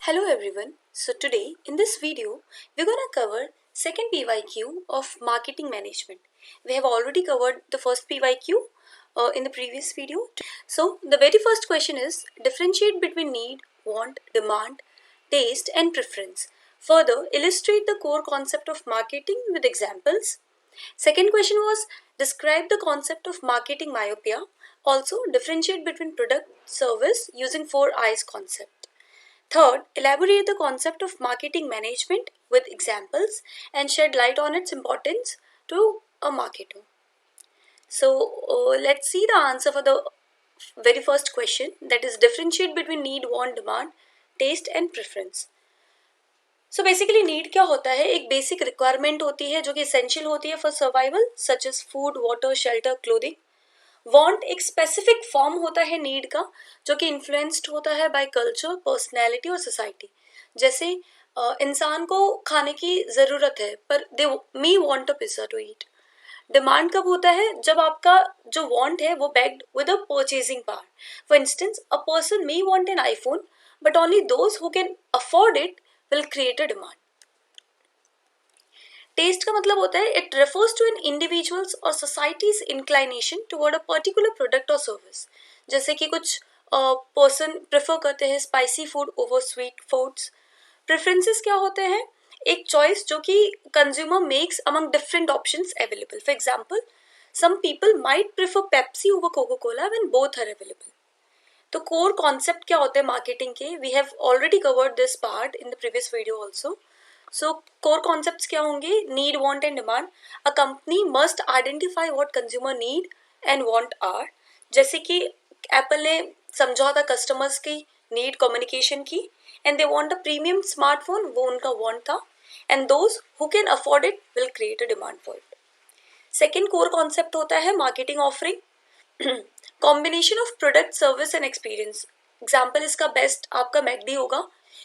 Hello everyone. So today in this video we're going to cover second PYQ of marketing management. We have already covered the first PYQ in the previous video. So the very first question is differentiate between need, want, demand, taste and preference. Further, illustrate the core concept of marketing with examples. Second question was describe the concept of marketing myopia. Also differentiate between product, service using 4 I's concept. Third, elaborate the concept of marketing management with examples and shed light on its importance to a marketer. So, let's see the answer for the very first question, that is differentiate between need, want, demand, taste and preference. So basically need क्या होता है, एक basic requirement होती है जो कि essential होती है for survival, such as food, water, shelter, clothing. Want एक स्पेसिफिक फॉर्म होता है नीड का जो कि इन्फ्लुएंस्ड होता है बाय कल्चर, पर्सनैलिटी और सोसाइटी. जैसे इंसान को खाने की ज़रूरत है पर they may want a pizza to eat. Demand कब होता है, जब आपका जो वांट है वो backed with a purchasing power. For instance a person may want an iPhone but only those who can afford it will create a demand. Taste का मतलब होता है it refers to an individuals और societies inclination toward a particular product और service. जैसे कि कुछ person prefer करते हैं spicy food over sweet foods. Preferences क्या होते हैं, एक चॉइस जो कि consumer makes among different options available. For example some people might prefer Pepsi over Coca Cola when both are available. तो कोर कॉन्सेप्ट क्या होते हैं मार्केटिंग के, we have already covered this part in the previous video also. So core concepts क्या होंगे, need, want and demand. A company must identify what consumer need and want are. जैसे कि Apple ने समझा था कस्टमर्स की need communication की and they want a premium smartphone, वो उनका वांट था. And those who can afford it will create a demand for it. Second core concept होता है marketing offering. Combination of product, service and experience. Example इसका best आपका McD होगा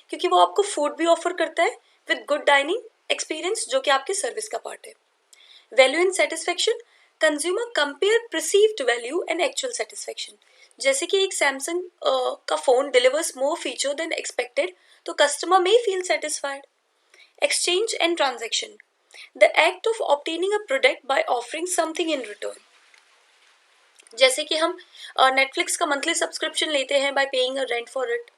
क्योंकि वो आपको फूड भी ऑफर करता है विद गुड डाइनिंग एक्सपीरियंस जो कि आपके सर्विस का पार्ट है. Value and satisfaction. Consumer compare perceived value and actual satisfaction. जैसे कि एक सैमसंग का phone delivers more feature than expected तो customer may feel satisfied. Exchange and transaction. The act of obtaining a product by offering something in return. जैसे कि हम Netflix का monthly subscription लेते हैं by paying a rent for it.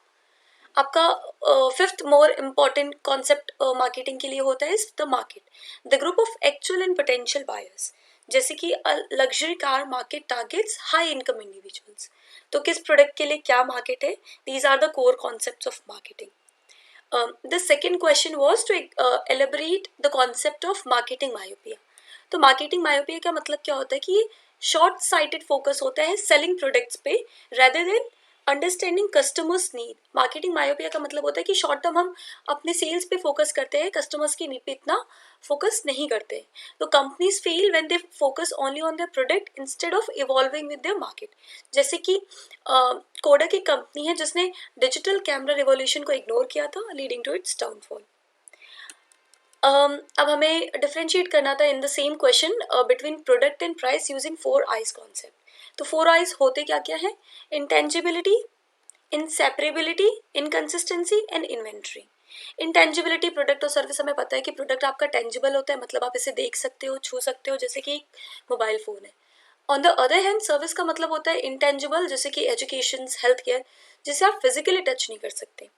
आपका fifth more important concept marketing के लिए होता है the market, the group of actual and potential buyers. जैसे कि luxury car market targets high income individuals. तो किस प्रोडक्ट के लिए क्या मार्केट है, these are the core concepts of marketing. The second question was to elaborate the concept of marketing myopia. तो marketing myopia का मतलब क्या होता है कि शॉर्ट साइटेड फोकस होता है सेलिंग प्रोडक्ट्स पे rather than understanding customers need. Marketing myopia का मतलब होता है कि शॉर्ट टर्म हम अपने सेल्स पे फोकस करते हैं, कस्टमर्स की नीड पे इतना फोकस नहीं करते. तो companies fail when they focus only on their product instead of evolving with their market. जैसे कि कोडक एक कंपनी है जिसने डिजिटल कैमरा रिवॉल्यूशन को इग्नोर किया था लीडिंग टू इट्स डाउनफॉल. अब हमें डिफ्रेंशिएट करना था in the same question between product and price using 4 I's concept. तो 4 I's होते क्या क्या है, intangibility, inseparability, inconsistency and inventory. Intangibility, product और सर्विस हमें पता है कि प्रोडक्ट आपका टेंजिबल होता है, मतलब आप इसे देख सकते हो, छू सकते हो, जैसे कि मोबाइल फ़ोन है. On the other hand service का मतलब होता है इंटेंजिबल, जैसे कि एजुकेशन, हेल्थ केयर, जिसे आप फिजिकली टच नहीं कर सकते.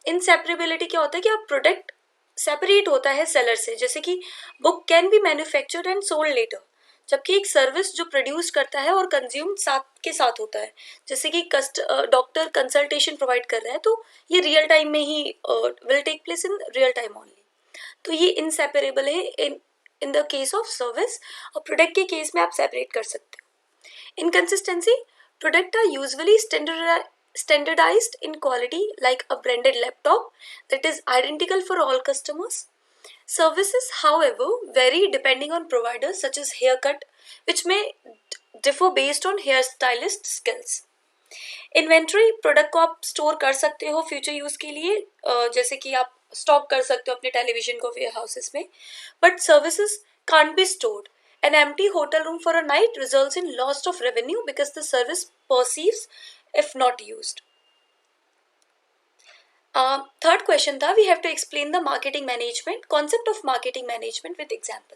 इनसेपरेबिलिटी क्या होता है कि आप प्रोडक्ट सेपरेट होता है सेलर से, जैसे कि book can be manufactured and sold later. जबकि एक सर्विस जो प्रोड्यूस करता है और कंज्यूम साथ के साथ होता है, जैसे कि डॉक्टर कंसल्टेशन प्रोवाइड कर रहा है तो ये रियल टाइम में ही will take place in real time only. तो ये इनसेपरेबल है in the case of service, और प्रोडक्ट के केस में आप सेपरेट कर सकते हो. Inconsistency. Products are usually standardized in quality, like a branded laptop that is identical for all customers. Services, however, vary depending on providers, such as haircut, which may differ based on hairstylist skills. Inventory, product को आप store कर सकते हो future use के लिए, जैसे कि आप स्टॉक कर सकते हो अपने टेलीविजन को वेयर हाउसेस में. But services can't be stored. An empty hotel room for a night results in loss of revenue because the service perceives if not used. Third question था, we have to explain the marketing management, concept of marketing management with example.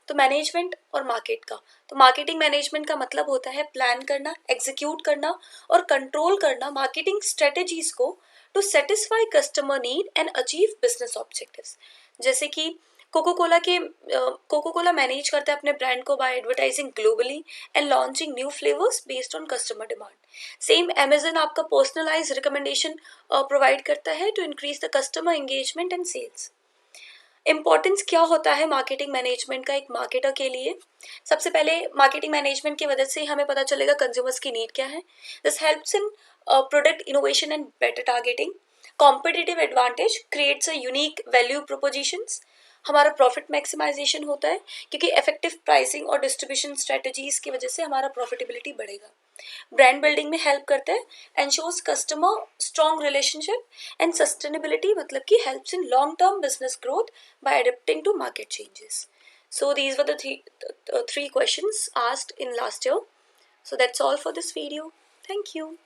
तो management और market का, तो marketing management का मतलब होता है plan करना, एग्जीक्यूट करना और कंट्रोल करना मार्केटिंग स्ट्रेटेजीज को to satisfy customer need and achieve business objectives. जैसे कि कोको कोला मैनेज करता है अपने ब्रांड को by advertising globally and launching new flavours based on customer demand. Same Amazon आपका पर्सनलाइज रिकमेंडेशन प्रोवाइड करता है to increase the customer engagement and sales. Importance क्या होता है मार्केटिंग मैनेजमेंट का एक मार्केटर के लिए? सबसे पहले मार्केटिंग मैनेजमेंट की वजह से हमें पता चलेगा कंज्यूमर्स की नीड क्या है। This helps in product innovation and better targeting. Competitive advantage creates a unique value propositions. हमारा प्रॉफिट मैक्सिमाइजेशन होता है क्योंकि इफेक्टिव प्राइसिंग और डिस्ट्रीब्यूशन स्ट्रेटजीज की वजह से हमारा प्रॉफिटेबिलिटी बढ़ेगा। ब्रांड बिल्डिंग में हेल्प करते हैं, ensures customer strong relationship and sustainability, मतलब कि helps in long term business growth by adapting to market changes. So these were the three questions asked in last year. So that's all for this video. Thank you.